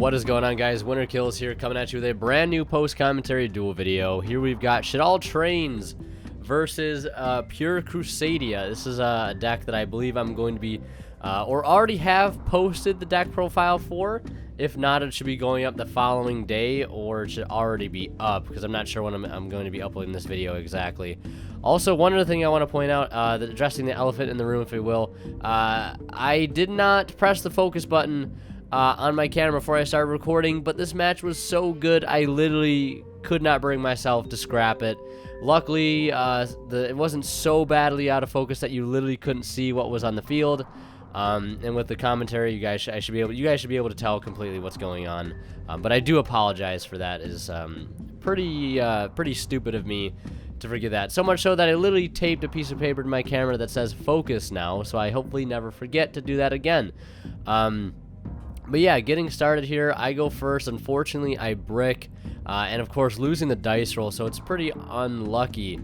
What is going on, guys? Winter Kills here, coming at you with a brand new post-commentary duel video. Here we've got Shaddoll Trains versus Pure Crusadia. This is a deck that I believe I'm going to be, or already have posted the deck profile for. If not, it should be going up the following day, or it should already be up, because I'm not sure when I'm going to be uploading this video exactly. Also, one other thing I want to point out, that addressing the elephant in the room, if you will, I did not press the focus button on my camera before I started recording, but this match was so good I literally could not bring myself to scrap it. Luckily, it wasn't so badly out of focus that you literally couldn't see what was on the field. And with the commentary, you guys should be able to tell completely what's going on. But I do apologize for that. It is pretty stupid of me to forget that. So much so that I literally taped a piece of paper to my camera that says focus now, so I hopefully never forget to do that again. But yeah, getting started here, I go first. Unfortunately, I brick, and of course losing the dice roll, so it's pretty unlucky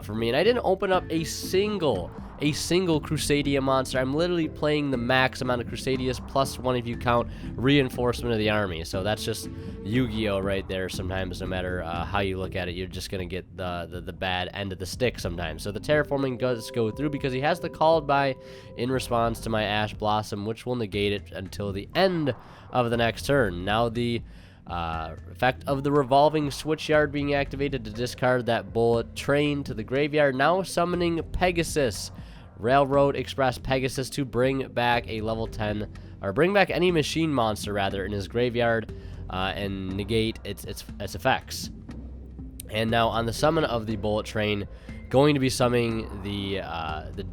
for me. And I didn't open up a single Crusadia monster. I'm literally playing the max amount of Crusadias plus one if you count reinforcement of the army. So that's just Yugioh right there. Sometimes, no matter how you look at it, you're just gonna get the bad end of the stick sometimes. So the terraforming does go through because he has the called by in response to my Ash Blossom, which will negate it until the end of the next turn. Now the effect of the revolving switchyard being activated to discard that bullet train to the graveyard. Now summoning Pegasus, Railroad Express Pegasus, to bring back a level 10, or bring back any machine monster rather in his graveyard, and negate its effects. And now on the summon of the bullet train, going to be summoning the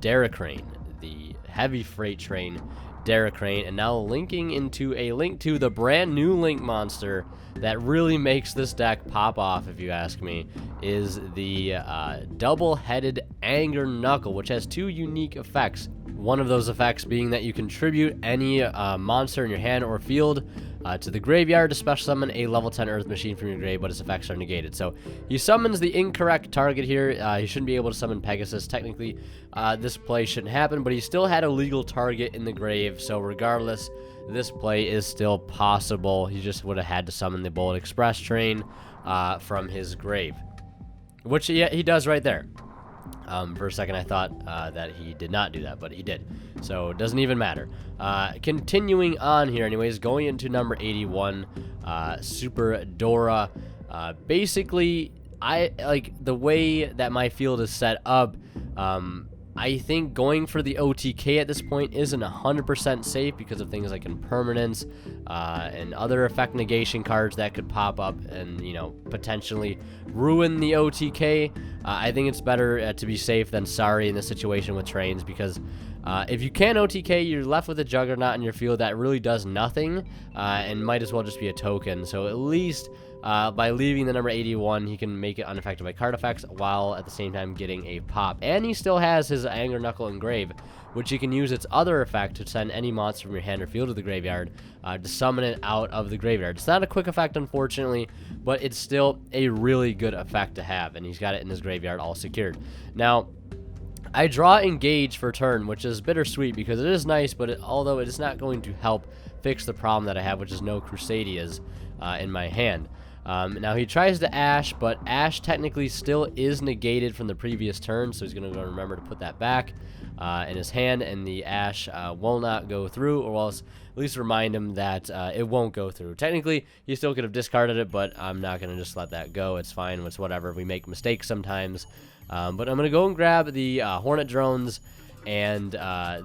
Daracrane, the heavy freight train Daracrane, and now linking into a link to the brand new link monster that really makes this deck pop off, if you ask me, is the double-headed Anger Knuckle, which has two unique effects. One of those effects being that you contribute any monster in your hand or field to the graveyard to special summon a level 10 Earth Machine from your grave, but its effects are negated. So he summons the incorrect target here. He shouldn't be able to summon Pegasus. Technically, this play shouldn't happen, but he still had a legal target in the grave, so regardless, this play is still possible. He just would have had to summon the Bullet Express train from his grave, which he does right there. For a second I thought that he did not do that, but he did. So it doesn't even matter. Continuing on here anyways, going into number 81, Super Dora. Basically, I like the way that my field is set up. I think going for the OTK at this point isn't 100% safe because of things like impermanence and other effect negation cards that could pop up and, you know, potentially ruin the OTK. I think it's better to be safe than sorry in this situation with trains, because if you can OTK, you're left with a Juggernaut in your field that really does nothing and might as well just be a token. So at least by leaving the number 81, he can make it unaffected by card effects while at the same time getting a pop. And he still has his Anger Knuckle Engrave, which he can use its other effect to send any monster from your hand or field to the graveyard to summon it out of the graveyard. It's not a quick effect, unfortunately, but it's still a really good effect to have, and he's got it in his graveyard all secured. Now, I draw Engage for turn, which is bittersweet because it is nice, but although it is not going to help fix the problem that I have, which is no Crusadias in my hand. Now he tries to Ash, but Ash technically still is negated from the previous turn, so he's going to remember to put that back in his hand, and the Ash will not go through, or else at least remind him that it won't go through. Technically, he still could have discarded it, but I'm not going to just let that go. It's fine. It's whatever. We make mistakes sometimes. But I'm going to go and grab the Hornet Drones, and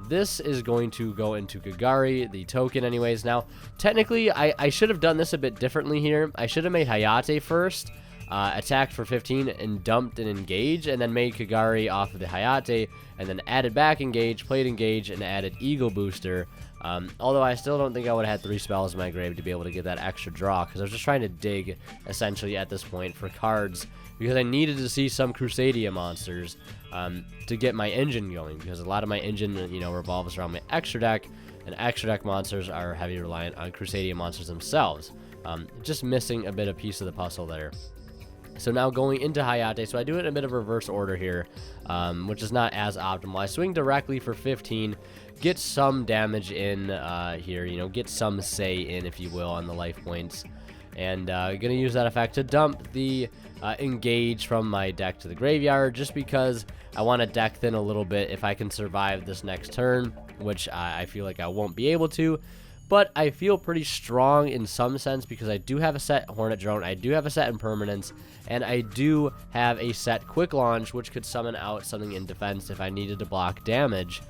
this is going to go into Kagari, the token anyways. Now, technically, I should have done this a bit differently here. I should have made Hayate first, attacked for 15, and dumped an Engage, and then made Kagari off of the Hayate, and then added back Engage, played Engage, and added Eagle Booster. Although I still don't think I would have had 3 spells in my grave to be able to get that extra draw, because I was just trying to dig, essentially, at this point for cards, because I needed to see some Crusadia monsters to get my engine going, because a lot of my engine, you know, revolves around my extra deck, and extra deck monsters are heavily reliant on Crusadia monsters themselves. Just missing a bit of piece of the puzzle there. So now going into Hayate, so I do it in a bit of reverse order here, which is not as optimal. I swing directly for 15, get some damage in here, you know, get some say in, if you will, on the life points. And gonna use that effect to dump the engage from my deck to the graveyard, just because I want to deck thin a little bit if I can survive this next turn, which I feel like I won't be able to. But I feel pretty strong in some sense because I do have a set Hornet Drone, I do have a set Impermanence, and I do have a set Quick Launch, which could summon out something in defense if I needed to block damage,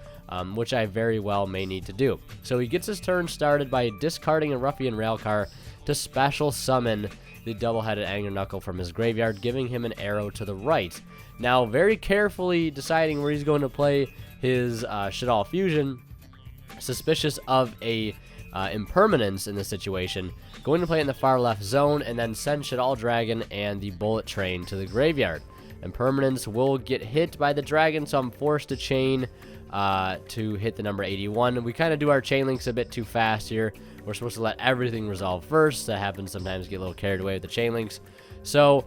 which I very well may need to do. So he gets his turn started by discarding a Ruffian Railcar to special summon the double-headed Anger Knuckle from his graveyard, giving him an arrow to the right. Now, very carefully deciding where he's going to play his Shaddoll Fusion, suspicious of a Impermanence in this situation, going to play it in the far left zone and then send Shaddoll Dragon and the Bullet Train to the graveyard. Impermanence will get hit by the dragon, so I'm forced to chain to hit the number 81. We kind of do our chain links a bit too fast here. We're supposed to let everything resolve first. That happens sometimes, get a little carried away with the chain links. So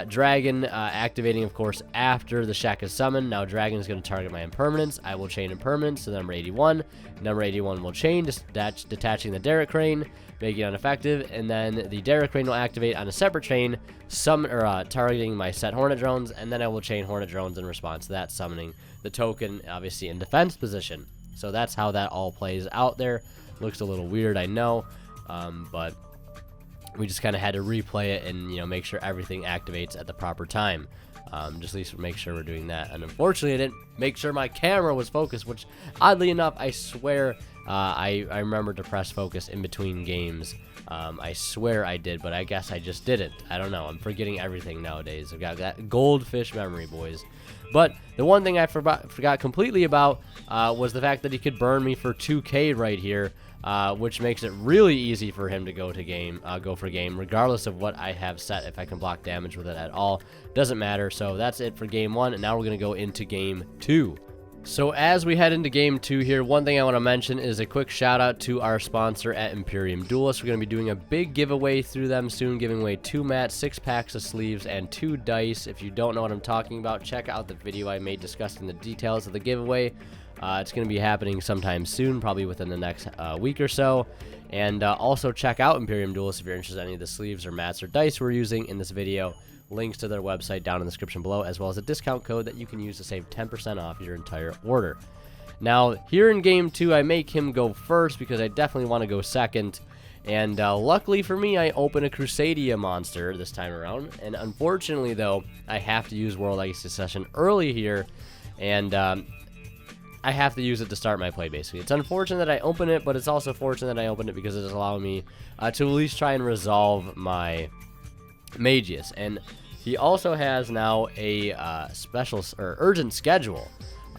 Dragon activating, of course, after the Shack is summoned. Now Dragon is going to target my Impermanence. I will chain Impermanence to the number 81. Number 81 will chain, detaching the Derrick Crane, making it ineffective. And then the Derrick Crane will activate on a separate chain, targeting my set Hornet Drones. And then I will chain Hornet Drones in response to that, summoning the token, obviously in defense position. So that's how that all plays out there. Looks a little weird, I know, but we just kind of had to replay it and, you know, make sure everything activates at the proper time. Just at least make sure we're doing that. And unfortunately, I didn't make sure my camera was focused, which oddly enough, I swear I remember to press focus in between games. I swear I did, but I guess I just didn't. I don't know. I'm forgetting everything nowadays. I've got that goldfish memory, boys. But the one thing I forgot completely about was the fact that he could burn me for 2k right here, which makes it really easy for him to go for game, regardless of what I have set. If I can block damage with it at all, doesn't matter. So that's it for game 1, and now we're going to go into game 2. So as we head into game 2 here, one thing I want to mention is a quick shout out to our sponsor at Imperium Duelists. We're going to be doing a big giveaway through them soon, giving away 2 mats, 6 packs of sleeves, and 2 dice. If you don't know what I'm talking about, check out the video I made discussing the details of the giveaway. It's going to be happening sometime soon, probably within the next week or so. And also check out Imperium Duelists if you're interested in any of the sleeves or mats or dice we're using in this video. Links to their website down in the description below, as well as a discount code that you can use to save 10% off your entire order. Now, here in game 2, I make him go first because I definitely want to go second. And luckily for me, I open a Crusadia monster this time around. And unfortunately, though, I have to use World Ice Succession early here. And I have to use it to start my play, basically. It's unfortunate that I open it, but it's also fortunate that I open it because it is allowing me to at least try and resolve my Magius. And he also has now a special or urgent schedule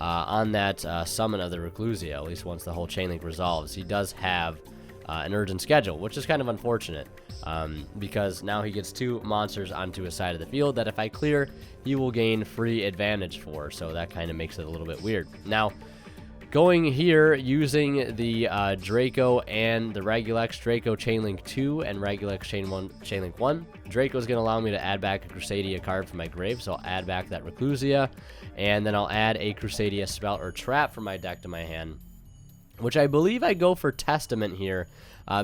on that summon of the Reclusia, at least once the whole chain link resolves. He does have an urgent schedule, which is kind of unfortunate because now he gets 2 monsters onto his side of the field that if I clear, he will gain free advantage for. So that kind of makes it a little bit weird. Now, going here, using the Draco and the Regulex Draco Chainlink 2 and Regulex Chainlink 1. Draco is going to allow me to add back a Crusadia card from my grave, so I'll add back that Reclusia, and then I'll add a Crusadia spell or trap from my deck to my hand, which I believe I go for Testament here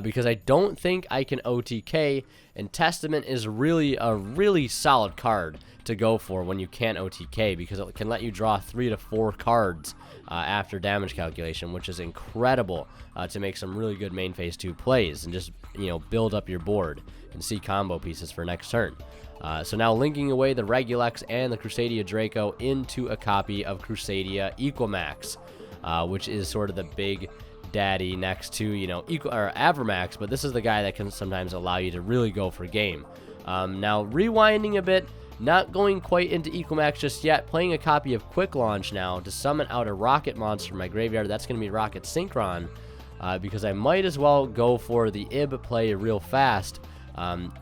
because I don't think I can OTK, and Testament is really a really solid card to go for when you can't OTK because it can let you draw 3 to 4 cards after damage calculation, which is incredible to make some really good main phase 2 plays and just, you know, build up your board and see combo pieces for next turn. So now linking away the Regulex and the Crusadia Draco into a copy of Crusadia Equamax, which is sort of the big daddy next to, you know, Avramax, but this is the guy that can sometimes allow you to really go for game. Now rewinding a bit, not going quite into Equamax just yet, playing a copy of Quick Launch now to summon out a Rocket monster from my graveyard. That's going to be Rocket Synchron, because I might as well go for the IB play real fast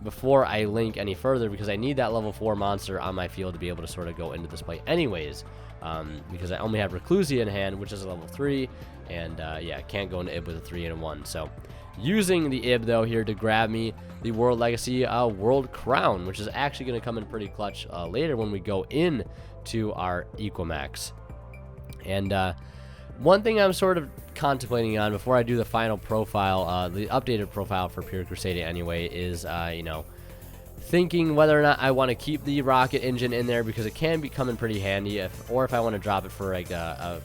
before I link any further, because I need that level 4 monster on my field to be able to sort of go into this play anyways, because I only have Reclusia in hand, which is a level 3, and yeah, I can't go into Ib with a 3 and a 1. So using the Ib though here to grab me the World Legacy World Crown, which is actually going to come in pretty clutch later when we go in to our Equimax. And one thing I'm sort of contemplating on before I do the final profile, the updated profile for Pure Crusadia anyway, is, you know, thinking whether or not I want to keep the rocket engine in there, because it can be coming pretty handy, or if I want to drop it for like a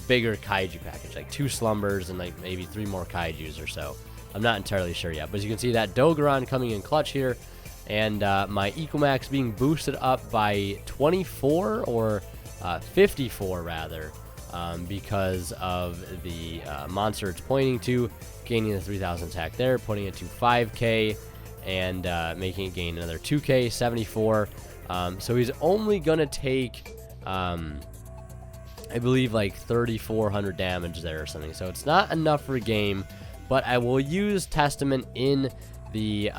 bigger kaiju package, like 2 slumbers and like maybe 3 more kaijus or so. I'm not entirely sure yet, but as you can see, that Dogeron coming in clutch here, and my Equimax being boosted up by 24 or 54 rather, because of the monster it's pointing to, gaining the 3000 attack there, putting it to 5k, and making it gain another 2k, 74. So he's only gonna take I believe like 3400 damage there or something, so it's not enough for a game. But I will use Testament in the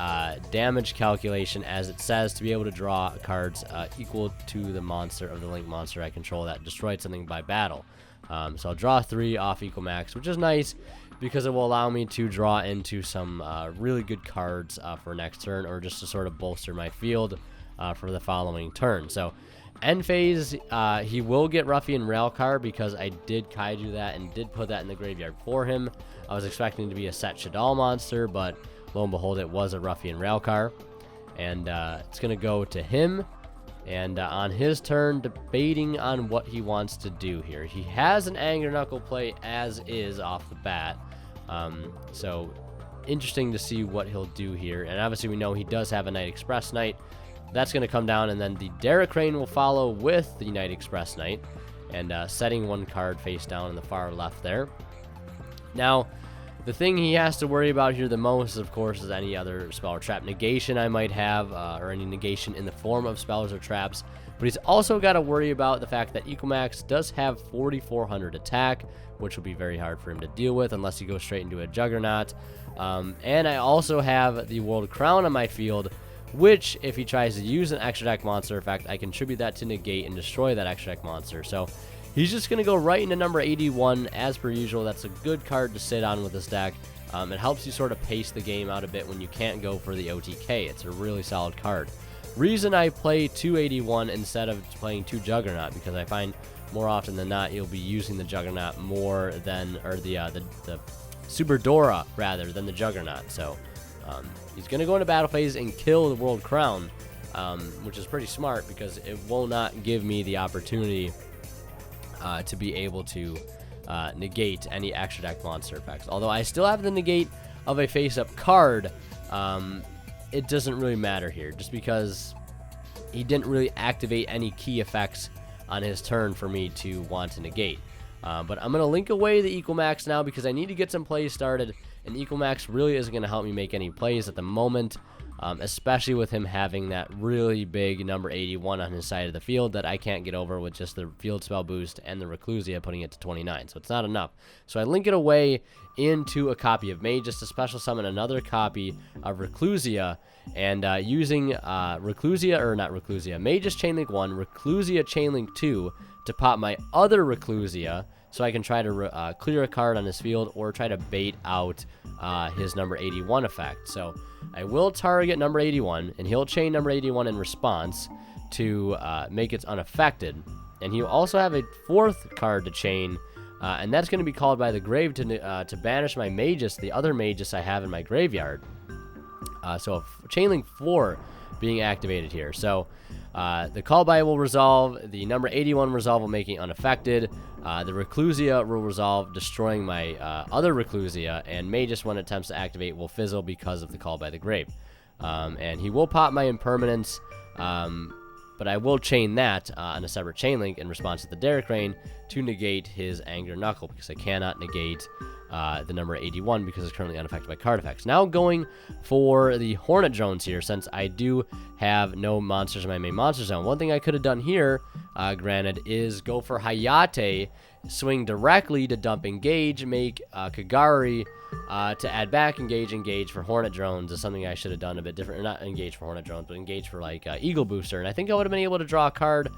damage calculation, as it says, to be able to draw cards equal to the monster of the link monster I control that destroyed something by battle. So I'll draw 3 off Equimax, which is nice because it will allow me to draw into some really good cards for next turn, or just to sort of bolster my field for the following turn. So end phase, he will get Ruffian Railcar, because I did kaiju that and did put that in the graveyard for him. I was expecting it to be a set Shaddoll monster, but lo and behold, it was a Ruffian Railcar. And it's going to go to him. And on his turn, debating on what he wants to do here. He has an Anger Knuckle play as is off the bat. So interesting to see what he'll do here. And obviously we know he does have a Night Express Knight. That's going to come down, and then the Derek Crane will follow with the Night Express Knight, and setting 1 card face down in the far left there. Now, the thing he has to worry about here the most, of course, is any other spell or trap negation I might have, or any negation in the form of spells or traps. But he's also got to worry about the fact that Equimax does have 4400 attack, which will be very hard for him to deal with unless he goes straight into a Juggernaut. And I also have the World Crown on my field, which, if he tries to use an extra deck monster effect, I contribute that to negate and destroy that extra deck monster. So he's just going to go right into number 81 as per usual. That's a good card to sit on with this deck. It helps you sort of pace the game out a bit when you can't go for the OTK. It's a really solid card. Reason I play 281 instead of playing 2 Juggernaut, because I find more often than not you'll be using the Juggernaut more than, or the Super Dora rather than the Juggernaut. So he's going to go into battle phase and kill the World Crown, which is pretty smart, because it will not give me the opportunity to be able to negate any extra deck monster effects. Although I still have the negate of a face-up card, it doesn't really matter here, just because he didn't really activate any key effects on his turn for me to want to negate. But I'm going to link away the Equimax now, because I need to get some plays started, and Equimax really isn't going to help me make any plays at the moment, especially with him having that really big number 81 on his side of the field that I can't get over with just the field spell boost and the Reclusia putting it to 29, so it's not enough. So I link it away into a copy of Mage just to special summon another copy of Reclusia, and using Reclusia, or not Reclusia, Mage's Chainlink 1, Reclusia Chainlink 2 to pop my other Reclusia, so I can try to clear a card on his field or try to bait out his number 81 effect. So I will target number 81, and he'll chain number 81 in response to make it unaffected. And he'll also have a 4th card to chain, and that's going to be called by the grave to banish my Magus, the other Magus I have in my graveyard. So Chainlink 4 being activated here. So the call by will resolve, the number 81 resolve will make it unaffected, the Reclusia will resolve, destroying my other Reclusia, and Magus, when it attempts to activate, will fizzle because of the call by the grave. And he will pop my impermanence, but I will chain that on a separate chain link in response to the Derek Rain to negate his Anger Knuckle, because I cannot negate the number 81 because it's currently unaffected by card effects. Now going for the Hornet Drones here, since I do have no monsters in my main monster zone. One thing I could have done here, granted, is go for Hayate, swing directly to dump Engage, make Kagari to add back Engage for Hornet Drones is something I should have done a bit different. Or not Engage for Hornet Drones, but Engage for like Eagle Booster. And I think I would have been able to draw a card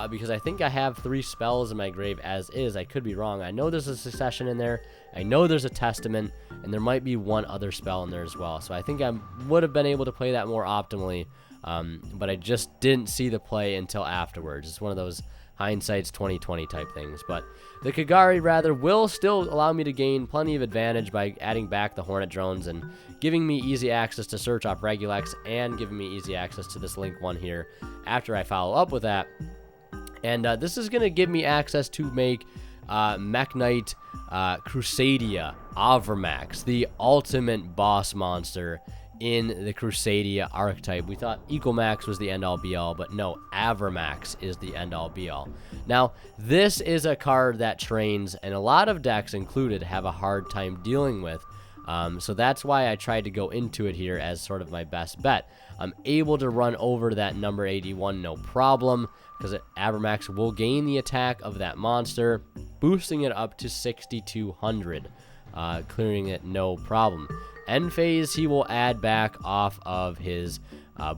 because I think I have 3 spells in my grave as is. I could be wrong. I know there's a Succession in there. I know there's a Testament, and there might be one other spell in there as well. So I think I would have been able to play that more optimally, but I just didn't see the play until afterwards. It's one of those hindsight's 2020 type things. But the Kagari rather will still allow me to gain plenty of advantage by adding back the Hornet Drones and giving me easy access to search off Regulex and giving me easy access to this Link 1 here after I follow up with that. And this is going to give me access to make Mech Knight Crusadia Avermax, the ultimate boss monster in the Crusadia archetype. We thought Ecomax was the end-all be-all, but no, Avermax is the end-all be-all. Now, this is a card that trains, and a lot of decks included have a hard time dealing with. So that's why I tried to go into it here as sort of my best bet. I'm able to run over that number 81 no problem, because Avermax will gain the attack of that monster, boosting it up to 6,200, clearing it no problem. End phase, he will add back off of his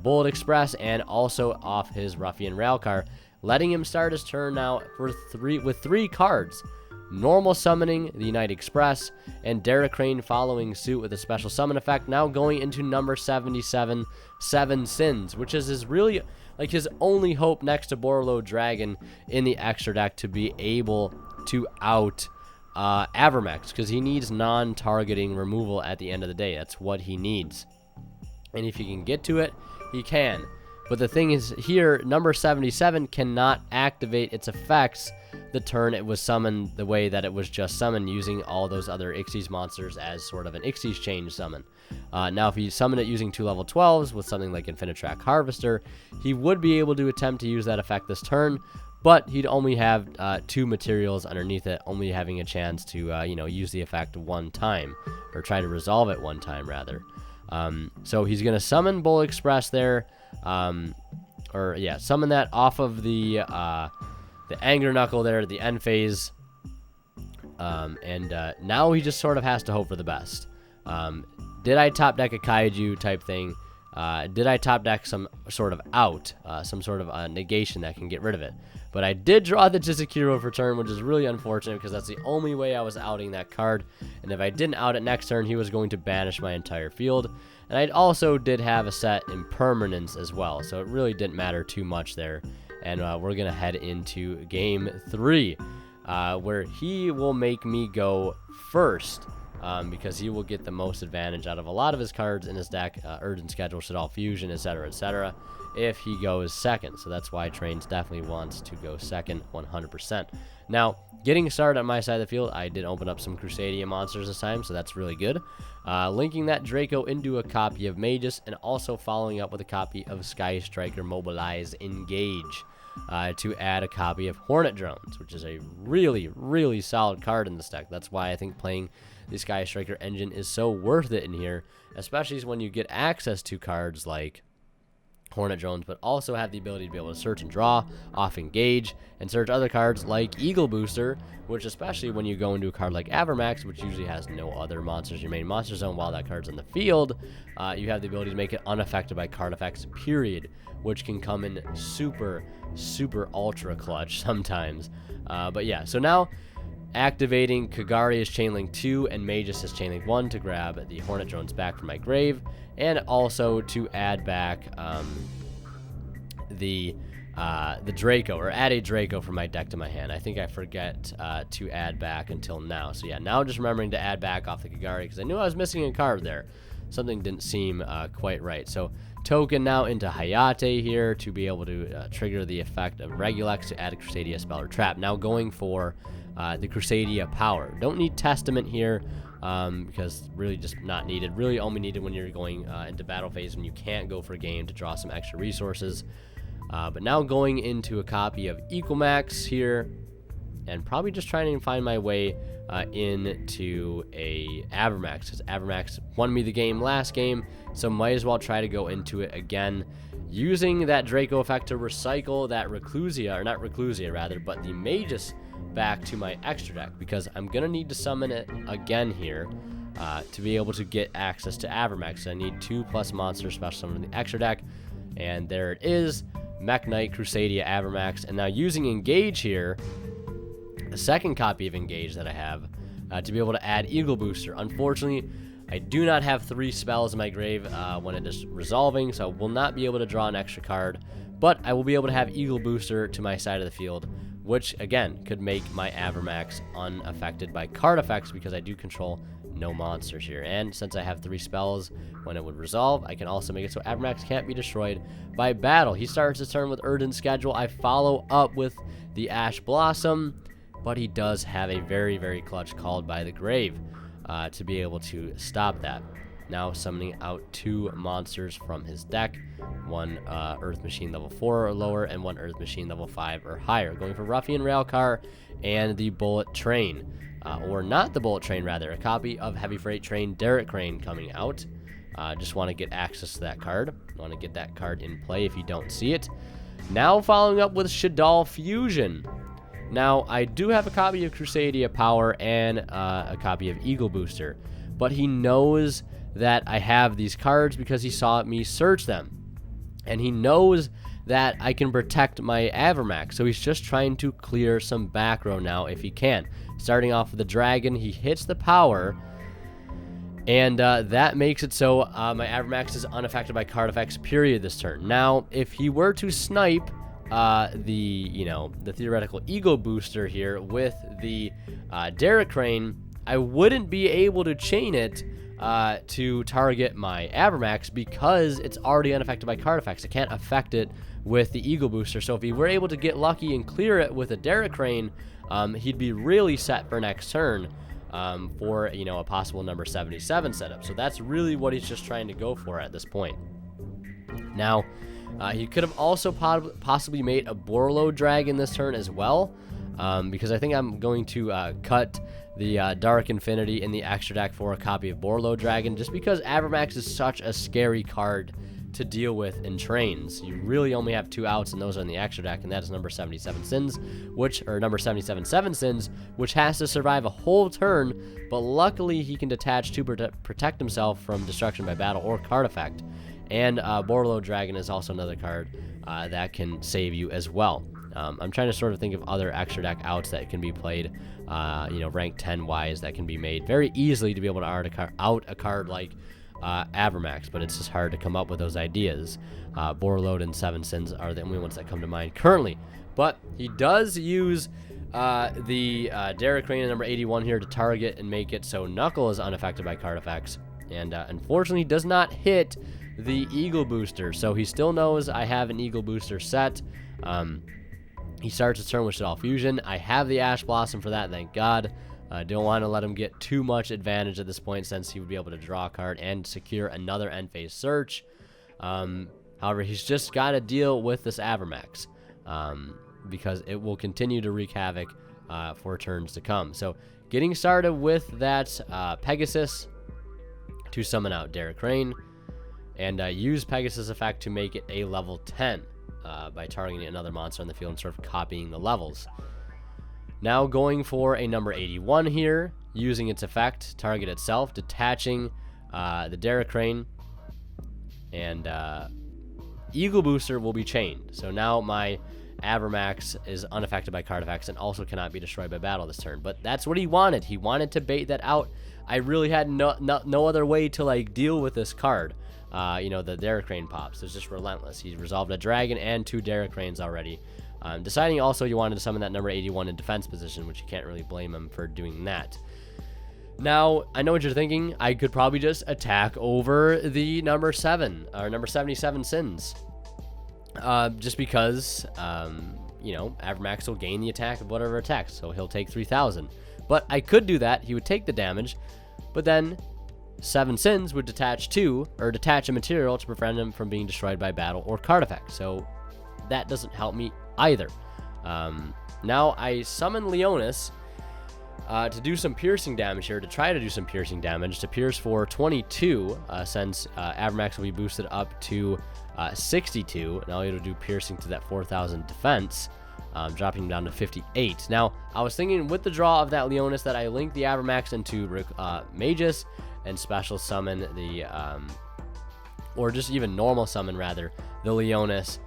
Bullet Express and also off his Ruffian Railcar, letting him start his turn now with 3 cards. Normal summoning the United Express, and Derek Crane following suit with a special summon effect, now going into number 77, 7 Sins, which is his really, like, his only hope next to Borlo Dragon in the extra deck to be able to out Avermax, because he needs non-targeting removal at the end of the day. That's what he needs. And if he can get to it, he can. But the thing is here, number 77 cannot activate its effects the turn it was summoned the way that it was just summoned, using all those other Ixies monsters as sort of an Ixies change summon. Now, if he summoned it using 2 level 12s with something like Infinitrack Harvester, he would be able to attempt to use that effect this turn, but he'd only have 2 materials underneath it, only having a chance to, use the effect 1 time, or try to resolve it 1 time, rather. So he's going to summon Bull Express there, summon that off of the Anger Knuckle there at the end phase, now he just sort of has to hope for the best. Did I top deck a Kaiju type thing? Did I top deck some sort of out, some sort of negation that can get rid of it? But I did draw the Jizukiro for turn, which is really unfortunate because that's the only way I was outing that card. And if I didn't out it next turn, he was going to banish my entire field. And I also did have a set impermanence as well, so it really didn't matter too much there. And we're going to head into game 3, where he will make me go first. Because he will get the most advantage out of a lot of his cards in his deck, Urgent Schedule, Shaddoll Fusion, etc., if he goes second. So that's why Trains definitely wants to go second 100%. Now, getting started on my side of the field, I did open up some Crusadia monsters this time, so that's really good. Linking that Draco into a copy of Magus, and also following up with a copy of Sky Striker Mobilize Engage. To add a copy of Hornet Drones, which is a really, really solid card in this deck. That's why I think playing the Sky Striker engine is so worth it in here, especially when you get access to cards like Hornet Drones, but also have the ability to be able to search and draw off Engage, and search other cards like Eagle Booster, which, especially when you go into a card like Avermax, which usually has no other monsters in your main monster zone while that card's in the field, you have the ability to make it unaffected by card effects, period, which can come in super, super ultra clutch sometimes. But yeah, so now activating Kagari as Chainlink 2 and Magus as Chainlink 1 to grab the Hornet Drones back from my grave, and also to add back the Draco, or add a Draco from my deck to my hand. I think I forget to add back until now. So yeah, now just remembering to add back off the Kagari, because I knew I was missing a card there. Something didn't seem quite right. So token now into Hayate here to be able to trigger the effect of Regulex to add a Crusadia spell or trap. Now going for the Crusadia power. Don't need Testament here because really just not needed. Really only needed when you're going into battle phase when you can't go for game to draw some extra resources. But now going into a copy of Ecomax here and probably just trying to find my way into a Avermax, because Avermax won me the game last game, so might as well try to go into it again, using that Draco effect to recycle that Reclusia, or not Reclusia rather, but the Magus back to my extra deck, because I'm going to need to summon it again here to be able to get access to Avermax. So I need 2+ monsters special summon in the extra deck, and there it is, Mech Knight, Crusadia, Avermax. And now using Engage here, a second copy of Engage that I have, to be able to add Eagle Booster. Unfortunately, I do not have 3 spells in my grave when it is resolving, so I will not be able to draw an extra card, but I will be able to have Eagle Booster to my side of the field, which again could make my Avermax unaffected by card effects, because I do control no monsters here. And since I have 3 spells when it would resolve, I can also make it so Avermax can't be destroyed by battle. He starts his turn with Urden Schedule. I follow up with the Ash Blossom, but he does have a very, very clutch Called by the Grave to be able to stop that. Now summoning out 2 monsters from his deck, 1 Earth Machine level 4 or lower, and 1 Earth Machine level 5 or higher. Going for Ruffian Railcar and the Bullet Train, or not the Bullet Train, rather, a copy of Heavy Freight Train Derek Crane coming out. Just want to get access to that card. Want to get that card in play if you don't see it. Now following up with Shaddoll Fusion. Now, I do have a copy of Crusadia Power and a copy of Eagle Booster, but he knows that I have these cards because he saw me search them, and he knows that I can protect my Avermax, so he's just trying to clear some back row now if he can. Starting off with the Dragon, he hits the Power, and that makes it so my Avermax is unaffected by card effects, period, this turn. Now, if he were to snipe the theoretical Eagle Booster here with the Derek Crane, I wouldn't be able to chain it to target my Avermax because it's already unaffected by card effects. I can't affect it with the Eagle Booster. So if he were able to get lucky and clear it with a Derek Crane, he'd be really set for next turn for a possible number 77 setup. So that's really what he's just trying to go for at this point. Now, he could have also possibly made a Borlo Dragon this turn as well, because I think I'm going to cut the Dark Infinity in the extra deck for a copy of Borlo Dragon, just because Avermax is such a scary card to deal with in trains. You really only have 2 outs, and those are in the extra deck, and that is number 77 Sins, number 77 Seven Sins, which has to survive a whole turn, but luckily he can detach to protect himself from destruction by battle or card effect. And Borlo Dragon is also another card that can save you as well. I'm trying to sort of think of other extra deck outs that can be played, rank 10 wise, that can be made very easily to be able to out a card like Avermax, but it's just hard to come up with those ideas. Borlo and Seven Sins are the only ones that come to mind currently. But he does use the Derek Crane number 81 here to target and make it so Knuckle is unaffected by card effects, and unfortunately does not hit the Eagle Booster, so he still knows I have an Eagle Booster set. He starts his turn with Shaddoll Fusion. I have the Ash Blossom for that, thank God. Don't want to let him get too much advantage at this point, since he would be able to draw a card and secure another end phase search. However, he's just got to deal with this Avermax, because it will continue to wreak havoc for turns to come. So getting started with that Pegasus to summon out Derek Crane, and use Pegasus effect to make it a level 10 by targeting another monster on the field and sort of copying the levels. Now going for a number 81 here, using its effect, target itself, detaching the Derek Crane, and Eagle Booster will be chained. So now my Avermax is unaffected by card effects and also cannot be destroyed by battle this turn. But that's what he wanted. He wanted to bait that out. I really had no other way to deal with this card. The Derek Crane pops. It's just relentless. He's resolved a Dragon and 2 Derek Cranes already. Deciding also you wanted to summon that number 81 in defense position, which you can't really blame him for doing that. Now, I know what you're thinking. I could probably just attack over the number 7, or number 77 Sins. Just because, Avermax will gain the attack of whatever attacks, so he'll take 3,000. But I could do that. He would take the damage, but then 7 Sins would detach a material to prevent him from being destroyed by battle or card effect. So that doesn't help me either. Now I summon Leonis to do some piercing damage here, to try to do some piercing damage, to pierce for 22, since Abramax will be boosted up to 62, and I'll be able to do piercing to that 4,000 defense, dropping him down to 58. Now, I was thinking with the draw of that Leonis that I link the Abramax into Magus and special summon the, or just even normal summon rather, the Leonis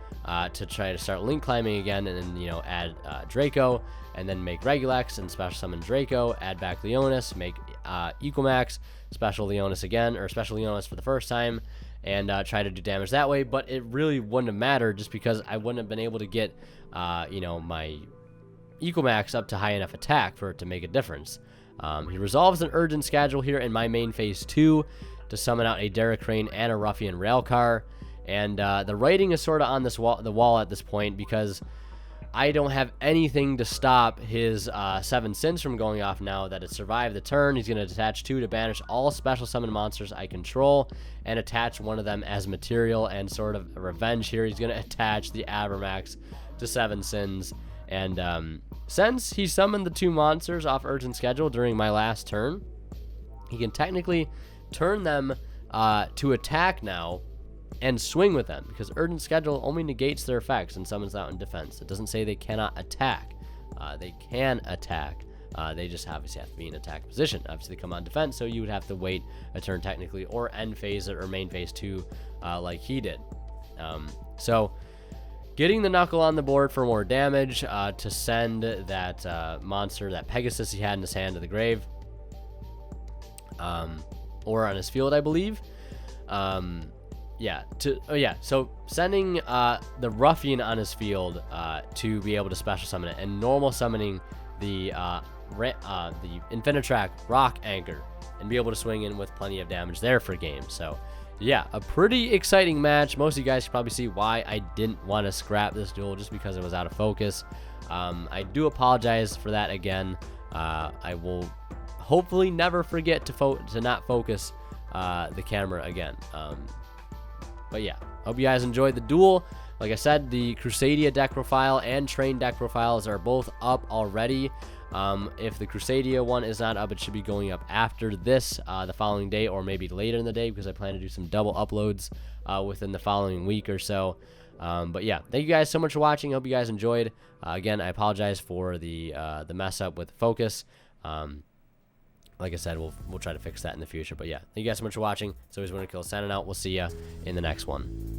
to try to start link climbing again, and then, you know, add Draco, and then make Regulax and special summon Draco, add back Leonis, make Equamax, special Leonis again, or special Leonis for the first time, and try to do damage that way. But it really wouldn't have mattered, just because I wouldn't have been able to get, you know, my Equamax up to high enough attack for it to make a difference. He resolves an urgent schedule here in my main phase 2 to summon out a Derek Crane and a Ruffian Railcar. And the writing is sort of on this the wall at this point, because I don't have anything to stop his 7 sins from going off now that it survived the turn. He's going to attach 2 to banish all special summon monsters I control and attach one of them as material, and sort of a revenge here. He's going to attach the Abramax to 7 sins. And since he summoned the 2 monsters off urgent schedule during my last turn, he can technically turn them to attack now and swing with them, because urgent schedule only negates their effects and summons out in defense. It doesn't say they cannot attack. They can attack. They just obviously have to be in attack position. Obviously they come on defense, so you would have to wait a turn technically, or end phase it, or main phase 2 like he did. So getting the Knuckle on the board for more damage, to send that monster, that Pegasus he had in his hand, to the grave, or on his field, I believe. So sending the Ruffian on his field to be able to special summon it, and normal summoning the Infinitrack Rock Anchor, and be able to swing in with plenty of damage there for game. So yeah, a pretty exciting match. Most of you guys can probably see why I didn't want to scrap this duel, just because it was out of focus. I do apologize for that again. I will hopefully never forget to not focus the camera again. But yeah, hope you guys enjoyed the duel. Like I said, the Crusadia deck profile and Train deck profiles are both up already. If the Crusadia one is not up, it should be going up after this, the following day, or maybe later in the day, because I plan to do some double uploads within the following week or so. But yeah, thank you guys so much for watching. Hope you guys enjoyed. Again, I apologize for the mess up with focus. Like I said, we'll try to fix that in the future. But yeah, thank you guys so much for watching. It's always Winter Kill signing out. We'll see ya in the next one.